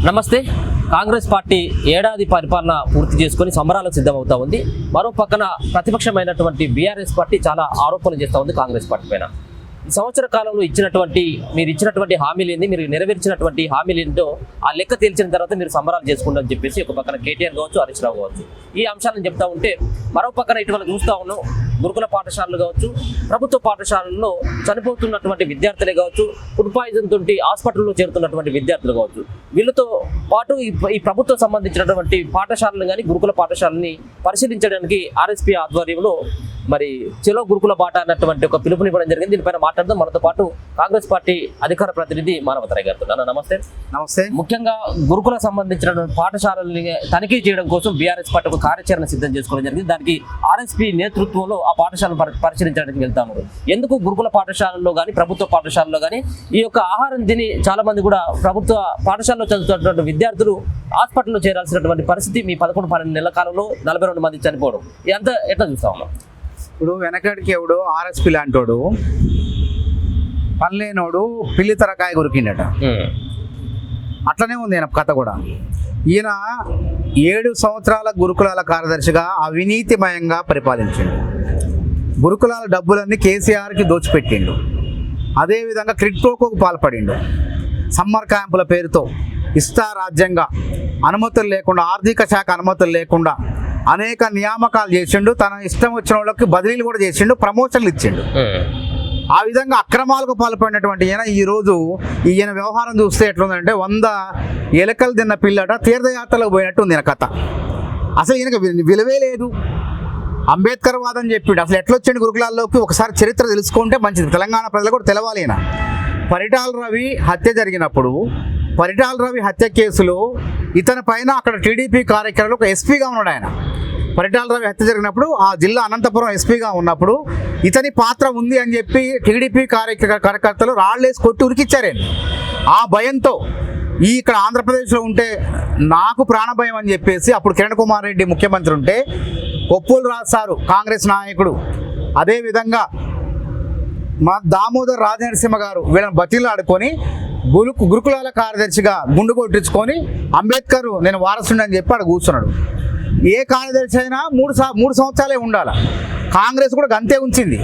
నమస్తే. కాంగ్రెస్ పార్టీ ఏడాది పరిపాలన పూర్తి చేసుకుని సంబరాలకు సిద్ధమవుతా ఉంది. మరో పక్కన ప్రతిపక్షమైనటువంటి బీఆర్ఎస్ పార్టీ చాలా ఆరోపణలు చేస్తూ ఉంది కాంగ్రెస్ పార్టీ పైన. ఈ సంవత్సర కాలంలో మీరు ఇచ్చినటువంటి హామీలు ఏంది, మీరు నెరవేర్చినటువంటి హామీలు ఏంటో ఆ లెక్క తేల్చిన తర్వాత మీరు సంబరాలు చేసుకుంటారని చెప్పేసి ఒక పక్కన కేటీఆర్ కావచ్చు, హరీష్ రావు కావచ్చు ఈ అంశాలను చెప్తా ఉంటే, మరో పక్కన ఇటీవల చూస్తూ ఉన్నాం గురుకుల పాఠశాలలు కావచ్చు, ప్రభుత్వ పాఠశాలల్లో చనిపోతున్నటువంటి విద్యార్థులే కావచ్చు, ఫుడ్ పాయిజన్ తోటి హాస్పిటల్లో చేరుతున్నటువంటి విద్యార్థులు కావచ్చు, వీళ్ళతో పాటు ఈ ప్రభుత్వం సంబంధించినటువంటి పాఠశాలను కానీ గురుకుల పాఠశాలని పరిశీలించడానికి ఆర్ఎస్పీ ఆధ్వర్యంలో మరి చెలో గురుకుల బాట అన్నటువంటి ఒక పిలుపునివ్వడం జరిగింది. దీనిపైన మాట్లాడదాం. మనతో పాటు కాంగ్రెస్ పార్టీ అధికార ప్రతినిధి మానవతరాయ్ గారు. నమస్తే. నమస్తే. ముఖ్యంగా గురుకుల సంబంధించినటువంటి పాఠశాలని తనిఖీ చేయడం కోసం బీఆర్ఎస్ పార్టీ ఒక కార్యాచరణ సిద్ధం చేసుకోవడం జరిగింది. దానికి ఆర్ఎస్పీ నేతృత్వంలో ఆ పాఠశాలను పరిశీలించడానికి వెళ్తాము. ఎందుకు గురుకుల పాఠశాలల్లో కానీ ప్రభుత్వ పాఠశాలలో కానీ ఈ యొక్క ఆహారం తిని చాలా మంది కూడా ప్రభుత్వ పాఠశాలలో చదువుతున్నటువంటి విద్యార్థులు హాస్పిటల్లో చేరాల్సినటువంటి పరిస్థితి మీ 11-12 నెలల కాలంలో 42 మంది చనిపోవడం ఇదంతా ఎట్లా చూస్తా ఉన్నాం? ఇప్పుడు వెనకడికి ఎవడు ఆర్ఎస్పీ లాంటోడు పనిలేనోడు పిల్లి తరకాయ కొరికిండట. అట్లనే ఉంది ఈయన కథ కూడా. ఈయన 7 సంవత్సరాల గురుకులాల కార్యదర్శిగా అవినీతిమయంగా పరిపాలించిండు. గురుకులాల డబ్బులన్నీ కేసీఆర్కి దోచిపెట్టిండు. అదేవిధంగా క్రిప్టోకు పాల్పడిండు. సమ్మర్ క్యాంపుల పేరుతో ఇష్టారాజ్యంగా అనుమతులు లేకుండా, ఆర్థిక శాఖ అనుమతులు లేకుండా అనేక నియామకాలు చేసిండు. తన ఇష్టం వచ్చిన వాళ్ళకి బదిలీలు కూడా చేసిండు, ప్రమోషన్లు ఇచ్చిండు. ఆ విధంగా అక్రమాలకు పాల్పడినటువంటి ఈయన వ్యవహారం చూస్తే ఎట్లుందంటే 100 ఎలకలు తిన్న పిల్లట తీర్థయాత్రలకు పోయినట్టు ఉంది ఈయన కథ. అసలు ఈయనకు విలువే లేదు. అంబేద్కర్ వాదం చెప్పిండు. అసలు ఎట్లొచ్చిండు గురుకులాల్లోకి ఒకసారి చరిత్ర తెలుసుకుంటే మంచిది. తెలంగాణ ప్రజలు కూడా తెలవాలి. ఈయన పరిటాల రవి హత్య జరిగినప్పుడు, పరిటాల రవి హత్య కేసులో ఇతని పైన అక్కడ టీడీపీ కార్యకర్తలు ఒక ఎస్పీగా ఉన్నాడు. ఆయన పరిటాల రవి హత్య జరిగినప్పుడు ఆ జిల్లా అనంతపురం ఎస్పీగా ఉన్నప్పుడు ఇతని పాత్ర ఉంది అని చెప్పి టీడీపీ కార్యకర్తలు రాళ్ళేసి కొట్టి ఉరికిచ్చారు. ఆ భయంతో ఇక్కడ ఆంధ్రప్రదేశ్లో ఉంటే నాకు ప్రాణభయం అని చెప్పేసి అప్పుడు కిరణ్ కుమార్ రెడ్డి ముఖ్యమంత్రి ఉంటే, కొప్పులు రాజు సారు కాంగ్రెస్ నాయకుడు, అదేవిధంగా మా దామోదర్ రాజనరసింహ గారు వీళ్ళని బతిలు ఆడుకొని గురుకులాల కార్యదర్శిగా గుండు కొట్టించుకొని అంబేద్కర్ నేను వారసుని అని చెప్పి ఆడ కూర్చున్నాడు. ఏ కార్యదర్శి అయినా 3 సంవత్సరాలే ఉండాలి. కాంగ్రెస్ కూడా గంతే ఉంచింది.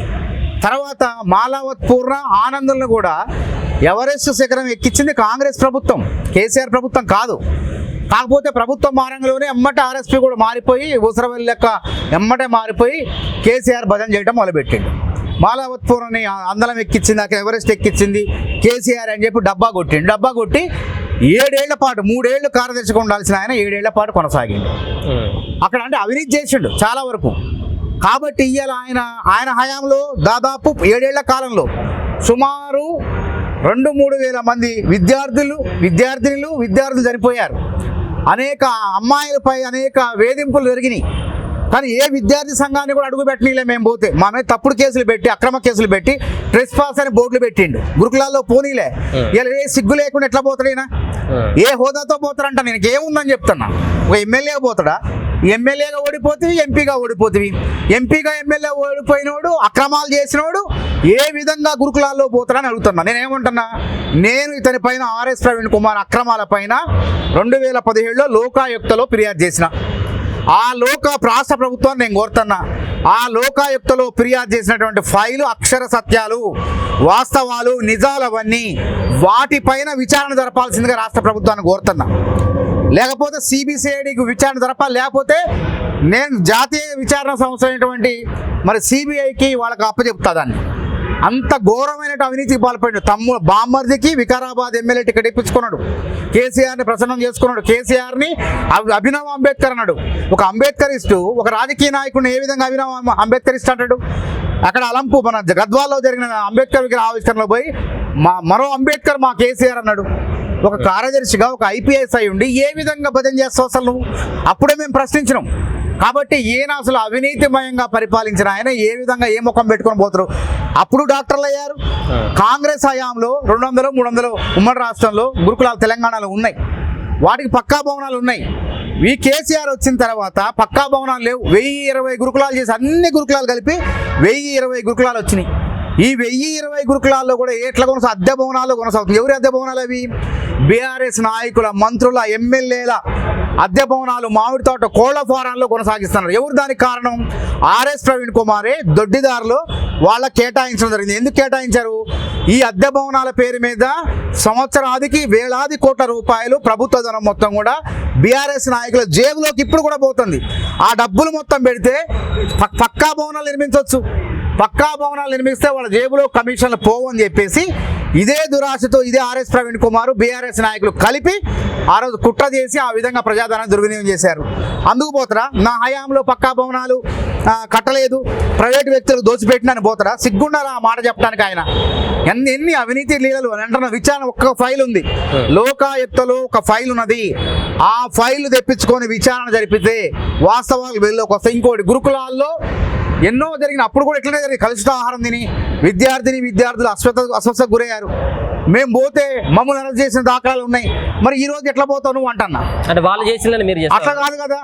తర్వాత మాలావత్ పూర్ణ ఆనందులను కూడా ఎవరెస్ట్ శిఖరం ఎక్కించింది కాంగ్రెస్ ప్రభుత్వం, కేసీఆర్ ప్రభుత్వం కాదు. కాకపోతే ప్రభుత్వం మారంలోనే ఎమ్మటే ఆర్ఎస్పీ కూడా మారిపోయి ఊసరవెల్లి లెక్క ఎమ్మటే మారిపోయి కేసీఆర్ భజన చేయడం మొదలుపెట్టిండు. మాలావత్ పూర్ణని అందలం ఎక్కించింది, అక్కడ ఎవరెస్ట్ ఎక్కించింది కేసీఆర్ అని చెప్పి డబ్బా కొట్టిండు. డబ్బా కొట్టి 7 ఏళ్ల పాటు 3 ఏళ్ళు కార్యదర్శిగా ఉండాల్సిన ఆయన 7 ఏళ్ల పాటు కొనసాగిండు. అక్కడ అంటే అవినీతి చేసిండు చాలా వరకు. కాబట్టి ఇవాళ ఆయన హయాంలో దాదాపు 7 ఏళ్ల కాలంలో సుమారు 2-3 వేల మంది విద్యార్థులు చనిపోయారు. అనేక అమ్మాయిలపై అనేక వేధింపులు జరిగినాయి. కానీ ఏ విద్యార్థి సంఘాన్ని కూడా అడుగు పెట్టనీలే. మేము పోతే మా మీద తప్పుడు కేసులు పెట్టి, అక్రమ కేసులు పెట్టి ట్రెస్ పాస్ అని బోర్డులు పెట్టిండు. గురుకులాల్లో పోనీలే. ఇలా ఏ సిగ్గు లేకుండా ఎట్లా పోతాడైనా? ఏ హోదాతో పోతాడంట? నేను ఏముందని చెప్తున్నా. ఒక ఎమ్మెల్యేగా పోతాడా? ఎమ్మెల్యేగా ఓడిపోతుంది, ఎంపీగా ఓడిపోతుంది. ఎంపీగా ఎమ్మెల్యే ఓడిపోయినోడు, అక్రమాలు చేసినోడు ఏ విధంగా గురుకులాల్లో పోతాడని అడుగుతున్నా. నేనేమంటున్నా, నేను ఇతని పైన ఆర్ఎస్ ప్రవీణ్ కుమార్ అక్రమాల పైన 2017లో లోకాయుక్తలో ఫిర్యాదు చేసిన. ఆ రాష్ట్ర ప్రభుత్వాన్ని నేను కోరుతున్నా, ఆ లోకాయుక్తలో ఫిర్యాదు చేసినటువంటి ఫైలు అక్షర సత్యాలు, వాస్తవాలు, నిజాలవన్నీ వాటిపైన విచారణ జరపాల్సిందిగా రాష్ట్ర ప్రభుత్వాన్ని కోరుతున్నా. లేకపోతే సిబిసిఐడికి విచారణ జరపాలి. లేకపోతే నేను జాతీయ విచారణ సంస్థ అయినటువంటి సిబిఐకి వాళ్ళకి అప్పచెప్తా. దాన్ని అంత ఘోరమైన అవినీతికి పాల్పడిన బామ్మర్దికి వికారాబాద్ ఎమ్మెల్యే టికెట్ ఇప్పించుకున్నాడు. కేసీఆర్ని ప్రసన్నం చేసుకున్నాడు. కేసీఆర్ని అభినవ్ అంబేద్కర్ అన్నాడు. ఒక అంబేద్కరిస్టు ఒక రాజకీయ నాయకుడిని ఏ విధంగా అభినవ్ అంబేద్కరిస్ట్ అంటాడు? అక్కడ అలంపు మన గద్వాల్లో జరిగిన అంబేద్కర్ విగ్రహ ఆవిష్కరణలో పోయి మరో అంబేద్కర్ మా కేసీఆర్ అన్నాడు. ఒక కార్యదర్శిగా ఒక ఐపీఎస్ అయి ఉండి ఏ విధంగా భజన చేస్తావు అసలు నువ్వు? అప్పుడే మేము ప్రశ్నించినాం. కాబట్టి ఈయన అసలు అవినీతిమయంగా పరిపాలించిన ఆయన ఏ విధంగా ఏ ముఖం పెట్టుకొని పోతారు? అప్పుడు డాక్టర్లు అయ్యారు. కాంగ్రెస్ హయాంలో 200-300 ఉమ్మడి రాష్ట్రంలో గురుకులాలు తెలంగాణలో ఉన్నాయి. వాటికి పక్కా భవనాలు ఉన్నాయి. ఈ కేసీఆర్ వచ్చిన తర్వాత పక్కా భవనాలు లేవు. 1020 గురుకులాలు చేసి అన్ని గురుకులాలు కలిపి 1020 గురుకులాలు వచ్చినాయి. ఈ 1020 గురుకులాల్లో కూడా ఎట్లా అద్దె భవనాలు కొనసాగుతుంది. ఎవరి అద్దె భవనాలు అవి? బీఆర్ఎస్ నాయకుల, మంత్రుల, ఎమ్మెల్యేల అద్దె భవనాలు, మామిడి తోట, కోళ్ల ఫారాల్లో కొనసాగిస్తున్నారు. ఎవరు దానికి కారణం? ఆర్ఎస్ ప్రవీణ్ కుమారే దొడ్డిదారులు వాళ్ళ కేటాయించడం జరిగింది. ఎందుకు కేటాయించారు? ఈ అద్దె భవనాల పేరు మీద సంవత్సరాదికి వేలాది కోట్ల రూపాయలు ప్రభుత్వ ధనం మొత్తం కూడా బీఆర్ఎస్ నాయకుల జేబులోకి ఇప్పుడు కూడా పోతుంది. ఆ డబ్బులు మొత్తం పెడితే పక్కా భవనాలు నిర్మించవచ్చు. పక్కా భవనాలు నిర్మిస్తే వాళ్ళ జేబులో కమిషన్లు పోవని చెప్పేసి ఇదే దురాశతో ఇదే ఆర్ఎస్ ప్రవీణ్ కుమార్, బీఆర్ఎస్ నాయకులు కలిపి ఆ రోజు కుట్ర చేసి ఆ విధంగా ప్రజాధనాన్ని దుర్వినియోగం చేశారు. అందుకు పోతారా? నా హయాంలో పక్కా భవనాలు కట్టలేదు, ప్రైవేటు వ్యక్తులు దోచిపెట్టినని పోతారా? సిగ్గుండాలా ఆ మాట చెప్పడానికి? ఆయన ఎన్ని అవినీతి లీలలు అంటున్న విచారణ ఒక్క ఫైల్ ఉంది, లోకాయుక్తలో ఒక ఫైల్ ఉన్నది. ఆ ఫైల్ తెప్పించుకొని విచారణ జరిపితే వాస్తవాలు వెలుగులోకి వస్తాయి. ఇంకోటి, గురుకులాల్లో ఎన్నో జరిగిన అప్పుడు కూడా ఇట్లనే జరిగింది. కలుషిత ఆహారం తిని విద్యార్థులు అస్వస్థకు గురయ్యారు. మేము పోతే మమ్మల్ని అరెస్ట్ చేసిన దాఖలాలు ఉన్నాయి. మరి ఈ రోజు ఎట్లా పోతావు నువ్వు అంటున్నా? అంటే వాళ్ళు చేసిందని మీరు అట్లా కాదు కదా.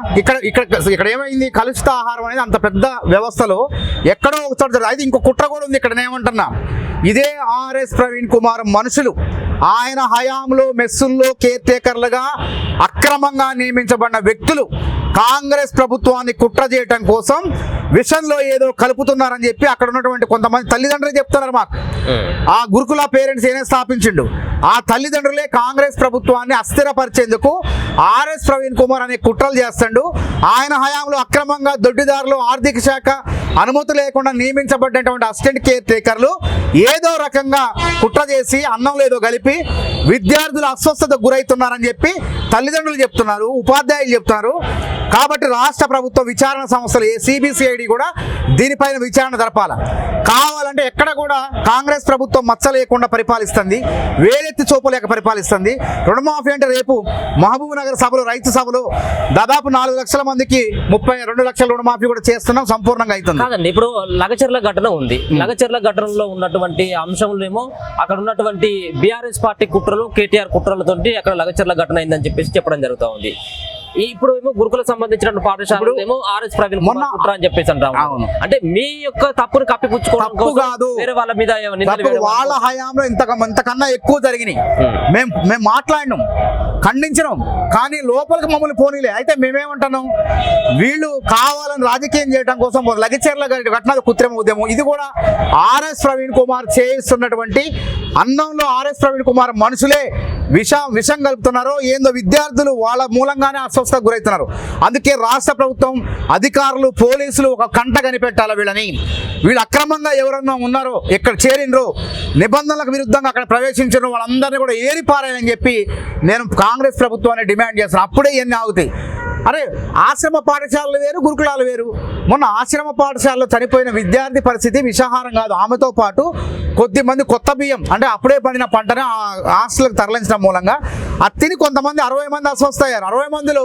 ఇక్కడ ఏమైంది? కలుషిత ఆహారం అనేది అంత పెద్ద వ్యవస్థలో ఎక్కడో ఒకసారి జరుగుతుంది. అయితే ఇంకో కుట్ర కూడా ఉంది ఇక్కడ. ఏమంటున్నా, ఇదే ఆర్ఎస్ ప్రవీణ్ కుమార్ మనుషులు ఆయన హయాంలో మెస్సుల్లో కేర్ టేకర్లుగా అక్రమంగా నియమించబడిన వ్యక్తులు కాంగ్రెస్ ప్రభుత్వాన్ని కుట్ర చేయటం కోసం విషయంలో ఏదో కలుపుతున్నారని చెప్పి అక్కడ ఉన్నటువంటి కొంతమంది తల్లిదండ్రులు చెప్తున్నారు మాకు. ఆ గురుకుల పేరెంట్స్ ఏనే స్థాపించిండు, ఆ తల్లిదండ్రులే కాంగ్రెస్ ప్రభుత్వాన్ని అస్థిరపరిచేందుకు ఆర్ఎస్ ప్రవీణ్ కుమార్ అనే కుట్రలు చేస్తాడు. ఆయన హయాంలో అక్రమంగా దొడ్డిదారులు, ఆర్థిక శాఖ అనుమతి లేకుండా నియమించబడినటువంటి అసిస్టెంట్ కేర్ టేకర్లు ఏదో రకంగా కుట్ర చేసి అన్నం లేదో కలిపి విద్యార్థులు అస్వస్థతకు గురవుతున్నారని చెప్పి తల్లిదండ్రులు చెప్తున్నారు, ఉపాధ్యాయులు చెప్తున్నారు. కాబట్టి రాష్ట్ర ప్రభుత్వ విచారణ సంస్థలు సిబిసిఐడి కూడా దీనిపైన విచారణ జరపాల. కావాలంటే ఎక్కడ కూడా కాంగ్రెస్ ప్రభుత్వం మచ్చ లేకుండా పరిపాలిస్తుంది, వేలెత్తి చూపలేక పరిపాలిస్తుంది. రుణమాఫీ అంటే రేపు మహబూబ్ నగర్ సభలో, రైతు సభలో దాదాపు 4 లక్షల మందికి 32 లక్షల రుణమాఫీ కూడా చేస్తున్నాం, సంపూర్ణంగా అవుతుంది. కాదండి, ఇప్పుడు లగచర్ల ఘటన ఉంది. లగచర్ల ఘటనలో ఉన్నటువంటి అంశంలో అక్కడ ఉన్నటువంటి బీఆర్ఎస్ పార్టీ కుట్రలు, కేటీఆర్ కుట్రలతోటి అక్కడ లగచర్ల ఘటన అయిందని చెప్పేసి చెప్పడం జరుగుతూ ఉంది. ఇప్పుడు ఏమో గురుకులకు సంబంధించిన పాఠశాలలు ఏమో ఆర్ఎస్ ప్రవీణ్ కుమార్ కుట్ర అని చెప్పేసి అంటాము. అంటే మీ యొక్క తప్పును కప్పిపుచ్చుకోవడం కాదు, వేరే వాళ్ళ మీద వాళ్ళ హయాంలో ఇంతకన్నా ఎక్కువ జరిగినాయి. మేము మాట్లాడినాం, ఖండించినాం, కానీ లోపలికి మమ్మల్ని పోనీలే. అయితే మేమేమంటున్నాం, వీళ్ళు కావాలని రాజకీయం చేయడం కోసం లగచర్ల ఘటన కృత్రిమ ఉద్యమం. ఇది కూడా ఆర్ఎస్ ప్రవీణ్ కుమార్ చేస్తున్నటువంటి అన్నంలో ఆర్ఎస్ ప్రవీణ్ కుమార్ మనుషులే విషం కలుపుతున్నారో ఏందో, విద్యార్థులు వాళ్ళ మూలంగానే అస్వస్థకు గురవుతున్నారు. అందుకే రాష్ట్ర ప్రభుత్వం, అధికారులు, పోలీసులు ఒక కంట కనిపెట్టాలి వీళ్ళని. వీళ్ళు అక్రమంగా ఎవరన్నా ఉన్నారో, ఎక్కడ చేరినరో, నిబంధనలకు విరుద్ధంగా అక్కడ ప్రవేశించిన వాళ్ళందరినీ కూడా ఏరిపారాయని చెప్పి నేను కాంగ్రెస్ ప్రభుత్వాన్ని డిమాండ్ చేస్తాను. అప్పుడే ఇవన్నీ ఆగుతాయి. అరే, ఆశ్రమ పాఠశాలలు వేరు, గురుకులాలు వేరు. మొన్న ఆశ్రమ పాఠశాలలో చనిపోయిన విద్యార్థి పరిస్థితి విషాహారం కాదు. ఆమెతో పాటు కొద్దిమంది కొత్త బియ్యం అంటే అప్పుడే పండిన పంటని హాస్టల్కి తరలించడం మూలంగా అది తిని కొంతమంది 60 మంది అస్వస్థయ్యారు. 60 మందిలో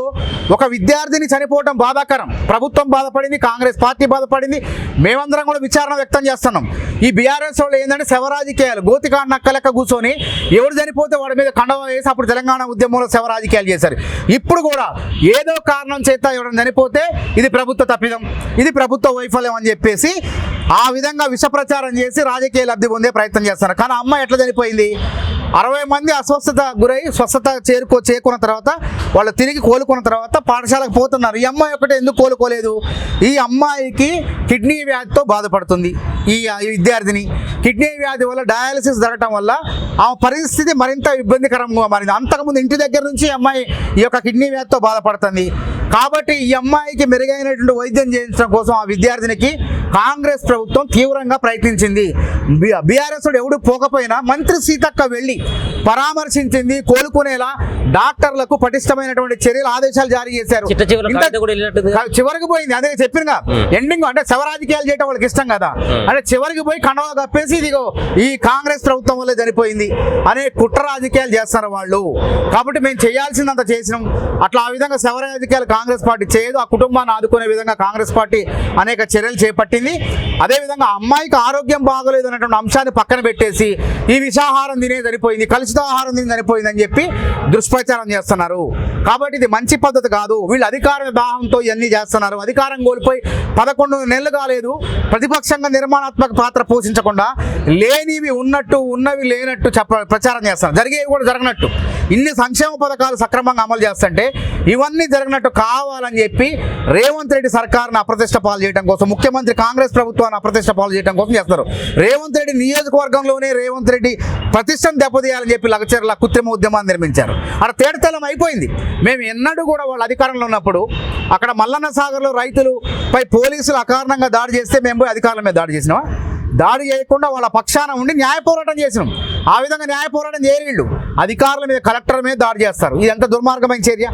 ఒక విద్యార్థిని చనిపోవడం బాధాకరం. ప్రభుత్వం బాధపడింది, కాంగ్రెస్ పార్టీ బాధపడింది, మేమందరం కూడా విచారణ వ్యక్తం చేస్తున్నాం. ఈ బీఆర్ఎస్ వాళ్ళు ఏంటంటే శవరాజకీయాలు, గోతికాడ నక్కలెక్క కూర్చొని ఎవరు చనిపోతే వాడి మీద కండవ వేసి అప్పుడు తెలంగాణ ఉద్యమంలో శవరాజకీయాలు చేశారు. ఇప్పుడు కూడా ఏదో కారణం చేత ఎవరైనా చనిపోతే ఇది ప్రభుత్వ తప్పిదం, ఇది ప్రభుత్వ వైఫల్యం అని చెప్పేసి ఆ విధంగా విష ప్రచారం చేసి రాజకీయ లబ్ధి పొందే ప్రయత్నం చేస్తున్నారు. కానీ అమ్మాయి ఎట్లా చనిపోయింది? 60 మంది అస్వస్థత గురై స్వస్థత చేరుకున్న తర్వాత వాళ్ళు తిరిగి కోలుకున్న తర్వాత పాఠశాలకు పోతున్నారు. ఈ అమ్మాయి ఒకటే ఎందుకు కోలుకోలేదు? ఈ అమ్మాయికి కిడ్నీ వ్యాధితో బాధపడుతుంది. ఈ విద్యార్థిని కిడ్నీ వ్యాధి వల్ల డయాలసిస్ జరగటం వల్ల ఆమె పరిస్థితి మరింత ఇబ్బందికరంగా మారింది. అంతకుముందు ఇంటి దగ్గర నుంచి అమ్మాయి ఈ యొక్క కిడ్నీ వ్యాధితో బాధపడుతుంది. కాబట్టి ఈ అమ్మాయికి మెరుగైనటువంటి వైద్యం చేయించడం కోసం ఆ విద్యార్థినికి కాంగ్రెస్ ప్రభుత్వం తీవ్రంగా ప్రయత్నించింది. బీఆర్ఎస్ ఎవడు పోకపోయినా మంత్రి సీతక్క వెళ్ళి పరామర్శించింది. కోలుకునేలా డాక్టర్లకు పటిష్టమైనటువంటి చర్యలు, ఆదేశాలు జారీ చేశారు. చివరికి పోయింది. అదే చెప్పినగా ఎండింగ్ అంటే శవరాజకీయాలు చేయడం వాళ్ళకి ఇష్టం కదా, అంటే చివరికి పోయి కండవా కప్పేసి ఇదిగో ఈ కాంగ్రెస్ ప్రభుత్వం వల్లే చనిపోయింది అనే కుట్ర రాజకీయాలు చేస్తారు వాళ్ళు. కాబట్టి మేము చేయాల్సిందంత చేసినాం. అట్లా ఆ విధంగా శవ రాజకీయాలు కాంగ్రెస్ పార్టీ చేయదు. ఆ కుటుంబాన్ని ఆదుకునే విధంగా కాంగ్రెస్ పార్టీ అనేక చర్యలు చేపట్టింది. అదేవిధంగా అమ్మాయికి ఆరోగ్యం బాగోలేదు అనేటువంటి అంశాన్ని పక్కన పెట్టేసి ఈ విషాహారం తినే సరిపోయింది, కలుషిత ఆహారం తిని సరిపోయింది అని చెప్పి దుష్ప్రచారం చేస్తున్నారు. కాబట్టి ఇది మంచి పద్ధతి కాదు. వీళ్ళు అధికార దాహంతో ఇవన్నీ చేస్తున్నారు. అధికారం కోల్పోయి 11 నెలలు కాలేదు, ప్రతిపక్షంగా నిర్మాణాత్మక పాత్ర పోషించకుండా లేనివి ఉన్నట్టు ఉన్నవి లేనట్టు ప్రచారం చేస్తున్నారు. జరిగేవి కూడా జరగనట్టు, ఇన్ని సంక్షేమ పథకాలు సక్రమంగా అమలు చేస్తుంటే ఇవన్నీ జరిగినట్టు కావాలని చెప్పి రేవంత్ రెడ్డి సర్కారును అప్రతిష్ట పాలు చేయడం కోసం, ముఖ్యమంత్రి కాంగ్రెస్ ప్రభుత్వాన్ని అప్రతిష్ట పాలు చేయడం కోసం చేస్తారు. రేవంత్ రెడ్డి నియోజకవర్గంలోనే రేవంత్ రెడ్డి ప్రతిష్టను దెబ్బతీయాలని చెప్పి లగచర్ల కృత్రిమ ఉద్యమాన్ని నిర్మించారు. అక్కడ తేడతెల్లం అయిపోయింది. మేము ఎన్నడూ కూడా వాళ్ళ అధికారంలో ఉన్నప్పుడు అక్కడ మల్లన్న సాగర్లో రైతులపై పోలీసులు అకారణంగా దాడి చేస్తే మేము పోయి అధికారుల మీద దాడి చేసినామా? దాడి చేయకుండా వాళ్ళ పక్షాన ఉండి న్యాయ పోరాటం చేసినాం. ఆ విధంగా న్యాయ పోరాటం చేయలేళ్ళు, అధికారుల మీద కలెక్టర్ మీద దాడి చేస్తారు. ఇది ఎంత దుర్మార్గమైన చర్య!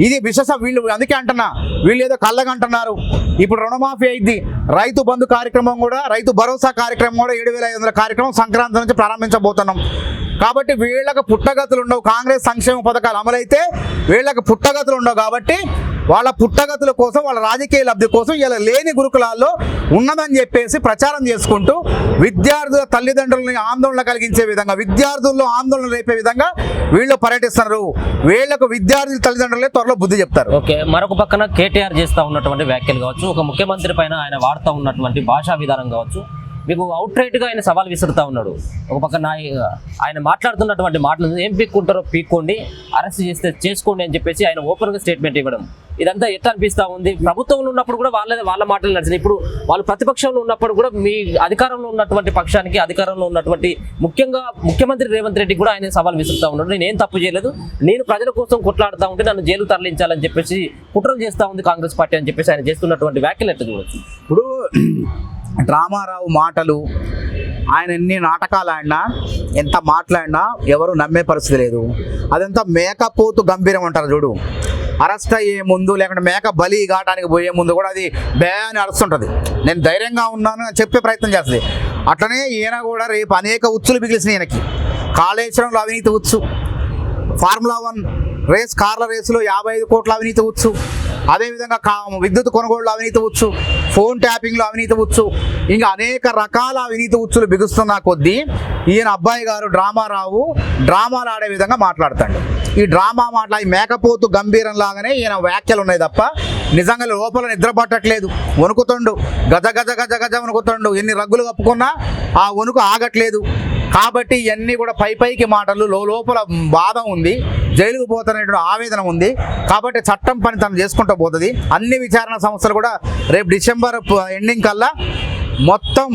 ఇది వీళ్ళు అందుకే అంటున్నా, వీళ్ళు ఏదో కళ్ళగంటున్నారు. ఇప్పుడు రుణమాఫీ అయింది, రైతు బంధు కార్యక్రమం కూడా, రైతు భరోసా కార్యక్రమం కూడా 7,500 కార్యక్రమం సంక్రాంతి నుంచి ప్రారంభించబోతున్నాం. కాబట్టి వీళ్ళకి పుట్టగతులు ఉండవు. కాంగ్రెస్ సంక్షేమ పథకాలు అమలైతే వీళ్ళకి పుట్టగతులు ఉండవు. కాబట్టి వాళ్ళ పుట్టగతుల కోసం, వాళ్ళ రాజకీయ లబ్ధి కోసం ఇలా లేని గురుకులాల్లో ఉన్నదని చెప్పేసి ప్రచారం చేసుకుంటూ విద్యార్థుల తల్లిదండ్రులని ఆందోళన కలిగించే విధంగా, విద్యార్థుల్లో ఆందోళన రేపే విధంగా వీళ్ళు పర్యటిస్తున్నారు. వీళ్లకు విద్యార్థుల తల్లిదండ్రులే త్వరలో బుద్ధి చెప్తారు. ఓకే, మరొక పక్కన కేటీఆర్ చేస్తూ ఉన్నటువంటి వ్యాఖ్యలు కావచ్చు, ఒక ముఖ్యమంత్రి పైన ఆయన వాడుతూ ఉన్నటువంటి భాషా విధానం కావచ్చు, మీకు అవుట్ రైట్గా ఆయన సవాల్ విసురుతూ ఉన్నాడు. ఒక పక్కన ఆయన మాట్లాడుతున్నటువంటి మాటలు ఏం పీక్కుంటారో పీక్కోండి, అరెస్ట్ చేస్తే చేసుకోండి అని చెప్పేసి ఆయన ఓపెన్గా స్టేట్మెంట్ ఇవ్వడం, ఇదంతా ఎట్లా అనిపిస్తూ ఉంది? ప్రభుత్వంలో ఉన్నప్పుడు కూడా వాళ్ళ మాటలు నడిచింది, ఇప్పుడు వాళ్ళు ప్రతిపక్షంలో ఉన్నప్పుడు కూడా మీ అధికారంలో ఉన్నటువంటి పక్షానికి, అధికారంలో ఉన్నటువంటి ముఖ్యంగా ముఖ్యమంత్రి రేవంత్ రెడ్డి కూడా ఆయన సవాల్ విసురుతూ ఉన్నాడు. నేను ఏం తప్పు చేయలేదు, నేను ప్రజల కోసం కొట్లాడుతూ ఉంటే నన్ను జైలు తరలించాలని చెప్పేసి కుట్రలు చేస్తూ ఉంది కాంగ్రెస్ పార్టీ అని చెప్పేసి ఆయన చేస్తున్నటువంటి వ్యాఖ్యలు ఎట్లా చూడొచ్చు? ఇప్పుడు డ్రామారావు మాటలు, ఆయన ఎన్ని నాటకాలు ఆడినా, ఎంత మాట్లాడినా ఎవరు నమ్మే పరిస్థితి లేదు. అదంతా మేకపోతు గంభీరం అంటారు చూడు, అరెస్ట్ అయ్యే ముందు లేకుంటే మేక బలి ఘాటానికి పోయే ముందు కూడా అది భయాన్ని అరుస్తుంటుంది. నేను ధైర్యంగా ఉన్నాను అని చెప్పే ప్రయత్నం చేస్తుంది. అట్లనే ఈయన కూడా రేపు అనేక ఉచ్చులు మిగిలిసినాయి. ఈయనకి కాళేశ్వరంలో అవినీతి ఉచ్చు, ఫార్ములా 1 రేస్ కార్ల రేసులో 55 కోట్ల అవినీతి వచ్చు, అదేవిధంగా విద్యుత్ కొనుగోళ్లు అవినీతి వచ్చు, ఫోన్ ట్యాపింగ్లో అవినీతి వచ్చు, ఇంకా అనేక రకాల అవినీతి ఉచ్చులు బిగుస్తున్న కొద్దీ ఈయన అబ్బాయి గారు డ్రామారావు డ్రామాలు ఆడే విధంగా మాట్లాడతాడు. ఈ డ్రామా మాటలు ఈ మేకపోతు గంభీరం లాగానే ఈయన వ్యాఖ్యలు ఉన్నాయి తప్ప నిజంగా లోపల నిద్ర పట్టట్లేదు, వణుకుతుండు, గజ గజ గజ గజ వణుకుతుండు. ఎన్ని రగ్గులు కప్పుకున్నా ఆ వణుకు ఆగట్లేదు. కాబట్టి ఇవన్నీ కూడా పైకి మాటలు, లోపల బాధ ఉంది, జైలుకు పోతున్నటువంటి ఆవేదన ఉంది. కాబట్టి చట్టం పని తను చేసుకుంటూ పోతుంది. అన్ని విచారణ సంస్థలు కూడా రేపు డిసెంబర్ ఎండింగ్ కల్లా మొత్తం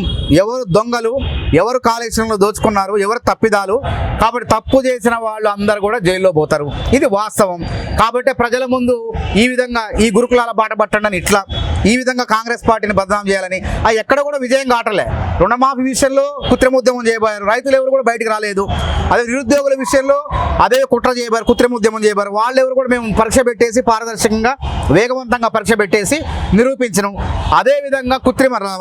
ఎవరు దొంగలు, ఎవరు కాళేశ్వరంలో దోచుకున్నారు, ఎవరు తప్పిదాలు, కాబట్టి తప్పు చేసిన వాళ్ళు అందరూ కూడా జైల్లో పోతారు. ఇది వాస్తవం. కాబట్టి ప్రజల ముందు ఈ విధంగా ఈ గురుకులాల బాట పట్టండి ఇట్లా ఈ విధంగా కాంగ్రెస్ పార్టీని బదనాం చేయాలని ఎక్కడ కూడా విజయం కావట్లే. రుణమాఫీ విషయంలో కృత్రిమోద్యమం చేయబోయారు, రైతులు ఎవరు కూడా బయటకు రాలేదు. అదే నిరుద్యోగుల విషయంలో అదే కుట్ర చేయబారు, కృత్రిమోద్యమం చేయబారు. వాళ్ళు ఎవరు కూడా మేము పరీక్ష పెట్టేసి పారదర్శకంగా వేగవంతంగా పరీక్ష పెట్టేసి నిరూపించను. అదేవిధంగా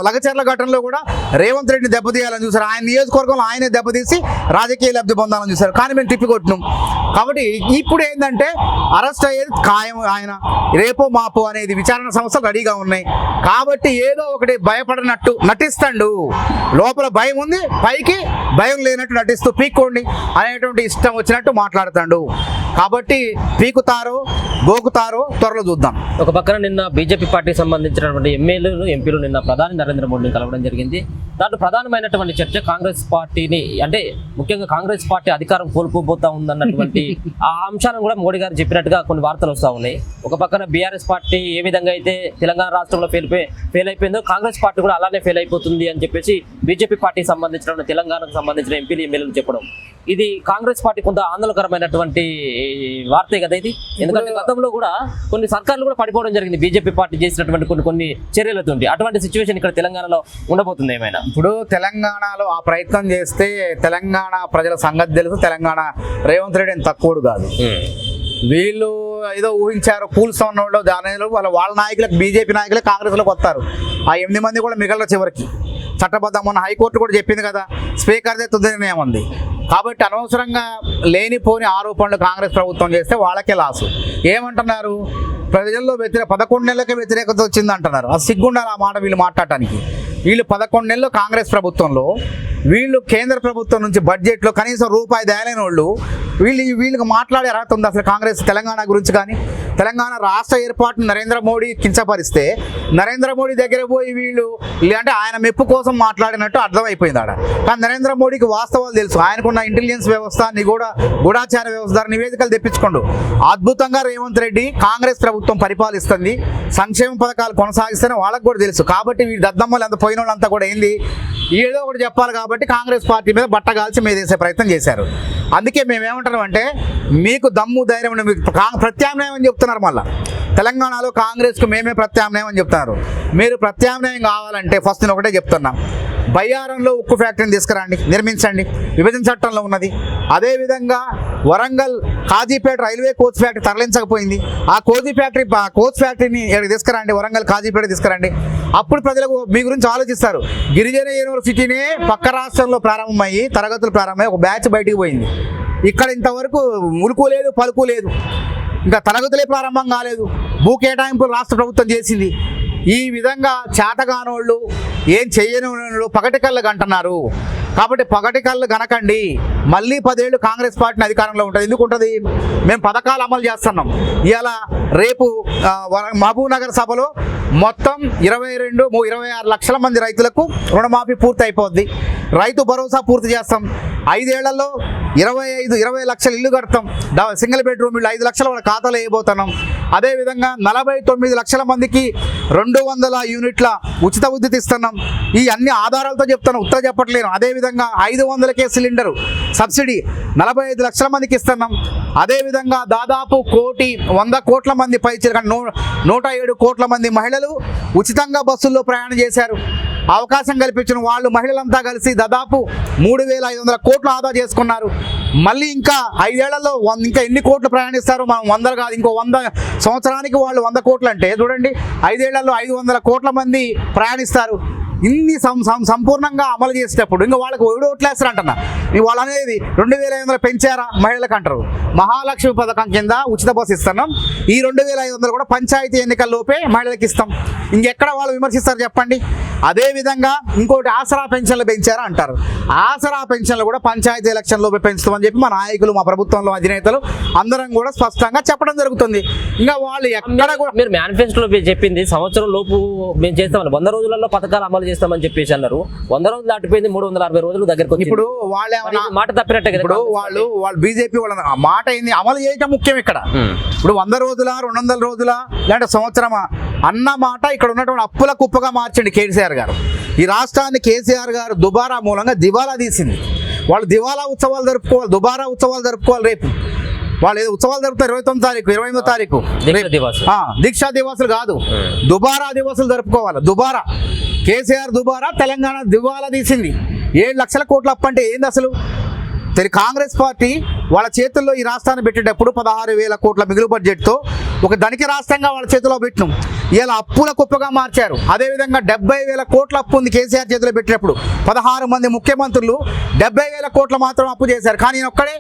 లగచర్ల ఘటనలో కూడా రేవంత్ రెడ్డిని దెబ్బతీయాలని చూశారు. ఆయన నియోజకవర్గంలో ఆయనే దెబ్బతీసి రాజకీయ లబ్ధి పొందాలని చూశారు. కానీ మేము తిప్పికొట్టినాం. కాబట్టి ఇప్పుడు ఏంటంటే అరెస్ట్ అయ్యేది ఖాయం. ఆయన రేపో మాపో అనేది విచారణ సంస్థలు రెడీగా ఉన్నాయి. కాబట్టి ఏదో ఒకటి భయపడినట్టు నటిస్తాడు, లోపల భయం ఉంది, పైకి భయం లేనట్టు నటిస్తూ పీక్కోండి అనేటువంటి ఇష్టం వచ్చినట్టు మాట్లాడుతాడు. కాబట్టి పీకుతారో గోకుతారో త్వరలో చూద్దాం. ఒక పక్కన నిన్న బీజేపీ పార్టీకి సంబంధించినటువంటి ఎమ్మెల్యేలు, ఎంపీలు నిన్న ప్రధాని నరేంద్ర మోడీని కలవడం జరిగింది. దాంట్లో ప్రధానమైనటువంటి చర్చ కాంగ్రెస్ పార్టీని, అంటే ముఖ్యంగా కాంగ్రెస్ పార్టీ అధికారం కోల్పోబోతా ఉందన్నటువంటి ఆ అంశాలను కూడా మోడీ గారు చెప్పినట్టుగా కొన్ని వార్తలు వస్తూ ఉన్నాయి. ఒక పక్కన బీఆర్ఎస్ పార్టీ ఏ విధంగా అయితే తెలంగాణ రాష్ట్రంలో ఫెయిల్ అయిపోయిందో కాంగ్రెస్ పార్టీ కూడా అలానే ఫెయిల్ అయిపోతుంది అని చెప్పేసి బీజేపీ పార్టీకి సంబంధించిన తెలంగాణకు సంబంధించిన ఎంపీలు ఎమ్మెల్యేలు చెప్పడం, ఇది కాంగ్రెస్ పార్టీ కొంత ఆందోళనకరమైనటువంటి వార్తే కదా ఇది. ఎందుకంటే గతంలో కూడా కొన్ని సర్కార్లు కూడా పడిపోవడం జరిగింది బీజేపీ పార్టీ చేసినటువంటి కొన్ని చర్యలతో. అటువంటి సిచ్యువేషన్ ఇక్కడ తెలంగాణలో ఉండబోతుంది ఏమైనా? ఇప్పుడు తెలంగాణలో ఆ ప్రయత్నం చేస్తే తెలంగాణ ప్రజల సంగతి తెలుసు. తెలంగాణ రేవంత్ రెడ్డి తక్కువడు కాదు. వీళ్ళు ఏదో ఊహించారు కూల్స్ ఉన్నవాళ్ళు, దానిలో వాళ్ళ నాయకులకు, బీజేపీ నాయకులే కాంగ్రెస్లోకి వస్తారు. ఆ 8 మంది కూడా మిగలరు చివరికి. చట్టబద్ధం మొన్న హైకోర్టు కూడా చెప్పింది కదా, స్పీకర్దే తుది నిర్ణయం ఉంది. కాబట్టి అనవసరంగా లేనిపోని ఆరోపణలు కాంగ్రెస్ ప్రభుత్వం చేస్తే వాళ్ళకే లాసు. ఏమంటున్నారు, ప్రజల్లో 11 నెలలకే వ్యతిరేకత వచ్చింది అంటున్నారు. అది సిగ్గుండాలి ఆ మాట వీళ్ళు మాట్లాడటానికి. వీళ్ళు 11 నెలలు కాంగ్రెస్ ప్రభుత్వంలో వీళ్ళు కేంద్ర ప్రభుత్వం నుంచి బడ్జెట్లో కనీసం రూపాయి తేలేని వాళ్ళు వీళ్ళకి మాట్లాడే అర్హత ఉంది అసలు కాంగ్రెస్ తెలంగాణ గురించి? కానీ తెలంగాణ రాష్ట్ర ఏర్పాటును నరేంద్ర మోడీ కించపరిస్తే నరేంద్ర మోడీ దగ్గర పోయి వీళ్ళు అంటే ఆయన మెప్పు కోసం మాట్లాడినట్టు అర్థమైపోయింది ఆడ. కానీ నరేంద్ర మోడీకి వాస్తవాలు తెలుసు. ఆయనకున్న ఇంటెలిజెన్స్ వ్యవస్థ గూఢాచార వ్యవస్థ నివేదికలు తెప్పించుకోండు. అద్భుతంగా రేవంత్ రెడ్డి కాంగ్రెస్ ప్రభుత్వం పరిపాలిస్తుంది, సంక్షేమ పథకాలు కొనసాగిస్తేనే వాళ్ళకు కూడా తెలుసు. కాబట్టి వీళ్ళు దద్దమ్మలు అంత పోయిన వాళ్ళంతా కూడా ఏంది ఏదో ఒకటి చెప్పాలి కాబట్టి కాంగ్రెస్ పార్టీ మీద బట్టగాల్చి మీదేసే ప్రయత్నం చేశారు. అందుకే మేమేమంటున్నాం అంటే మీకు దమ్ము ధైర్యం ఉంది, మీకు ప్రత్యామ్నాయం అని చెప్తున్నారు. మళ్ళీ తెలంగాణలో కాంగ్రెస్కు మేమే ప్రత్యామ్నాయం అని చెప్తున్నారు. మీరు ప్రత్యామ్నాయం కావాలంటే ఫస్ట్ నేను ఒకటే చెప్తున్నా, బయ్యారంలో ఉక్కు ఫ్యాక్టరీని తీసుకురండి, నిర్మించండి, విభజన చట్టంలో ఉన్నది. అదేవిధంగా Warangal Kazipet railway coach factory తరలించకపోయింది, ఆ కోచ్ ఫ్యాక్టరీని ఇక్కడికి తీసుకురండి, వరంగల్ కాజీపేట తీసుకురండి. అప్పుడు ప్రజలకు మీ గురించి ఆలోచిస్తారు. గిరిజన యూనివర్సిటీనే పక్క రాష్ట్రంలో ప్రారంభమయ్యి తరగతులు ప్రారంభమై ఒక బ్యాచ్ బయటికి పోయింది. ఇక్కడ ఇంతవరకు ఉలుకు లేదు పలుకు లేదు, ఇంకా తరగతులే ప్రారంభం కాలేదు. భూ కేటాయింపులు రాష్ట్ర ప్రభుత్వం చేసింది. ఈ విధంగా చేతగానోళ్ళు ఏం చెయ్యని వాళ్ళు పగటి కళ్ళు అంటున్నారు. కాబట్టి పగటి కళ్ళు గనకండి, మళ్ళీ 10 ఏళ్ళు కాంగ్రెస్ పార్టీని అధికారంలో ఉంటుంది. ఎందుకు ఉంటుంది? మేము పథకాలు అమలు చేస్తున్నాం. ఇవాళ రేపు మహబూబ్ నగర్ సభలో మొత్తం 26 లక్షల మంది రైతులకు రుణమాఫీ పూర్తి అయిపోద్ది. రైతు భరోసా పూర్తి చేస్తాం. 5 ఏళ్లలో 20 లక్షల ఇల్లు కడతాం. సింగిల్ బెడ్రూమ్ ఇల్లు 5 లక్షల వాళ్ళ ఖాతాలో వేయబోతున్నాం. అదేవిధంగా 49 లక్షల మందికి 200 యూనిట్ల ఉచిత విద్యుత్ ఇస్తున్నాం. ఈ అన్ని ఆధారాలతో చెప్తాను, ఉత్తర చెప్పట్లేను. అదేవిధంగా 500కే సిలిండరు సబ్సిడీ 45 లక్షల మందికి ఇస్తున్నాం. అదేవిధంగా దాదాపు 100 కోట్ల మంది పై 107 కోట్ల మంది మహిళలు ఉచితంగా బస్సుల్లో ప్రయాణం చేశారు. అవకాశం కల్పించిన వాళ్ళు మహిళలంతా కలిసి దాదాపు 3,500 కోట్లు ఆదా చేసుకున్నారు. మళ్ళీ ఇంకా 5 ఏళ్లలో ఇంకా ఎన్ని కోట్లు ప్రయాణిస్తారు? మనం 100 కాదు, ఇంకో 100 సంవత్సరానికి వాళ్ళు 100 కోట్లు అంటే చూడండి, 5 ఏళ్లలో 500 కోట్ల మంది ప్రయాణిస్తారు. ఇన్ని సంపూర్ణంగా అమలు చేసేటప్పుడు ఇంకా వాళ్ళకి ఓట్లు వేస్తారు అంటున్నా. వాళ్ళు అనేది 2,500 పెంచారా మహిళలకు అంటారు. మహాలక్ష్మి పథకం కింద ఉచిత బస్సు ఇస్తున్నాం. ఈ 2,500 కూడా పంచాయతీ ఎన్నికల్లోపే మహిళలకు ఇస్తాం. ఇంకెక్కడ వాళ్ళు విమర్శిస్తారు చెప్పండి? అదేవిధంగా ఇంకోటి ఆసరా పెన్షన్లు పెంచారా అంటారు. ఆసరా పెన్షన్లు కూడా పంచాయతీ ఎలక్షన్లోపే పెంచుతామని చెప్పి మా నాయకులు, మా ప్రభుత్వంలో అధినేతలు అందరం కూడా స్పష్టంగా చెప్పడం జరుగుతుంది. ఇంకా వాళ్ళు ఎక్కడ కూడా మీరు మేనిఫెస్టోలో చెప్పింది సంవత్సరం లోపు మేము చేస్తామని, 100 రోజులలో పథకాలు అమలు చేస్తామని చెప్పేసి అన్నారు. 100 రోజులు దాటిపోయింది, 360 రోజులు దగ్గరకు వచ్చింది. ఇప్పుడు వాళ్ళు మాట తప్పినట్టే కదా. ఇప్పుడు వాళ్ళు బీజేపీ వాళ్ళ మాట ఏంది, అమలు చేయటం ముఖ్యం ఇక్కడ. ఇప్పుడు 100 రోజుల 200 రోజుల లేదంటే సంవత్సరమా అన్న మాట ఇక్కడ ఉన్నటువంటి అప్పుల కుప్పగా మార్చండి కేసీఆర్ గారు. ఈ రాష్ట్రాన్ని కేసీఆర్ గారు దుబారా మూలంగా దివాలా తీసింది. వాళ్ళు దివాలా ఉత్సవాలు జరుపుకోవాలి, దుబారా ఉత్సవాలు జరుపుకోవాలి. రేపు వాళ్ళు ఏదో ఉత్సవాలు జరుపుతారు 29వ తారీఖు 28వ తారీఖు దీక్షా దివాసులు కాదు, దుబారా దివాసులు జరుపుకోవాలి. దుబారా కేసీఆర్ దుబారా తెలంగాణ దివాలా తీసింది. 7 లక్షల కోట్ల అప్పు అంటే ఏంది అసలు? కాంగ్రెస్ పార్టీ వాళ్ళ చేతుల్లో ఈ రాష్ట్రాన్ని పెట్టేటప్పుడు 16,000 కోట్ల మిగులు బడ్జెట్తో ఒక ధనిక రాష్ట్రంగా వాళ్ళ చేతిలో పెట్టినాం. ఇలా అప్పుల కుప్పగా మార్చారు. అదేవిధంగా 70,000 కోట్ల అప్పు ఉంది కేసీఆర్ చేతిలో పెట్టినప్పుడు. 16 మంది ముఖ్యమంత్రులు 70,000 కోట్ల మాత్రం అప్పు చేశారు. కానీ ఈయన ఒక్కడే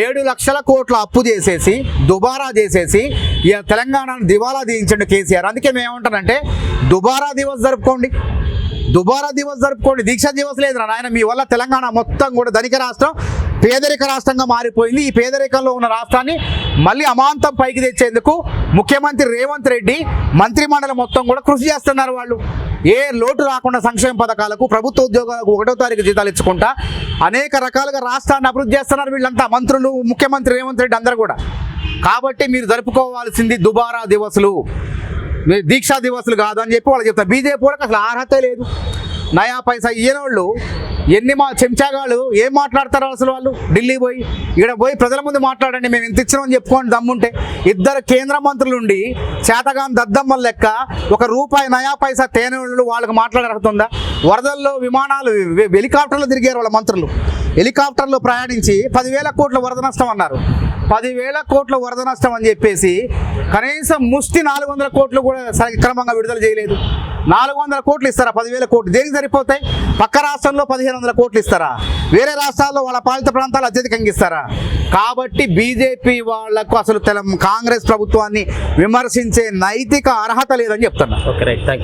7 లక్షల కోట్ల అప్పు చేసేసి దుబారా చేసేసి ఇలా తెలంగాణను దివాలా తీయించండి కేసీఆర్. అందుకే మేమేమంటానంటే దుబారా దివస్ జరుపుకోండి, దుబారా దివస్ జరుపుకోండి. దీక్షా దివస్ లేదురా నాయన. మీ వల్ల తెలంగాణ మొత్తం కూడా ధనిక రాష్ట్రం పేదరిక రాష్ట్రంగా మారిపోయింది. ఈ పేదరికంలో ఉన్న రాష్ట్రాన్ని మళ్ళీ అమాంతం పైకి తెచ్చేందుకు ముఖ్యమంత్రి రేవంత్ రెడ్డి మంత్రిమండలి మొత్తం కూడా కృషి చేస్తున్నారు. వాళ్ళు ఏ లోటు రాకుండా సంక్షేమ పథకాలకు, ప్రభుత్వ ఉద్యోగాలకు 1వ తారీఖు జీతాలు ఇచ్చుకుంటా అనేక రకాలుగా రాష్ట్రాన్ని అభివృద్ధి చేస్తున్నారు వీళ్ళంతా, మంత్రులు, ముఖ్యమంత్రి రేవంత్ రెడ్డి అందరూ కూడా. కాబట్టి మీరు జరుపుకోవాల్సింది దుబారా దివసులు, దీక్షా దివసులు కాదు అని చెప్పి వాళ్ళు చెప్తారు. బీజేపీ వాళ్ళకి అసలు అర్హత లేదు. నయా పైసా ఇయ్యనోళ్ళు ఎన్ని చెంచాగాళ్ళు ఏం మాట్లాడతారో అసలు. వాళ్ళు ఢిల్లీ పోయి ఇక్కడ పోయి ప్రజల ముందు మాట్లాడండి, మేము ఇంత ఇచ్చినామని చెప్పుకోండి దమ్ముంటే. 2 కేంద్ర మంత్రులు ఉండి చేతగాని దద్దమ్మల లెక్క 1 రూపాయి నయా పైసా తేనోళ్ళు వాళ్ళకి మాట్లాడుతుందా? వరదల్లో విమానాలు హెలికాప్టర్లు తిరిగారు వాళ్ళ మంత్రులు. హెలికాప్టర్లో ప్రయాణించి 10,000 కోట్ల వరద నష్టం అన్నారు. 10,000 కోట్ల వరద నష్టం అని చెప్పేసి కనీసం ముష్టి 400 కోట్లు కూడా సక్రమంగా విడుదల చేయలేదు. 400 కోట్లు ఇస్తారా? 10,000 కోట్లు దేనికి సరిపోతాయి? పక్క రాష్ట్రంలో 1,500 కోట్లు ఇస్తారా? వేరే రాష్ట్రాల్లో వాళ్ళ పాలిత ప్రాంతాలు అత్యధికంగా ఇస్తారా? కాబట్టి బీజేపీ వాళ్లకు అసలు కాంగ్రెస్ ప్రభుత్వాన్ని విమర్శించే నైతిక అర్హత లేదని చెప్తున్నా. Okay right, thank you.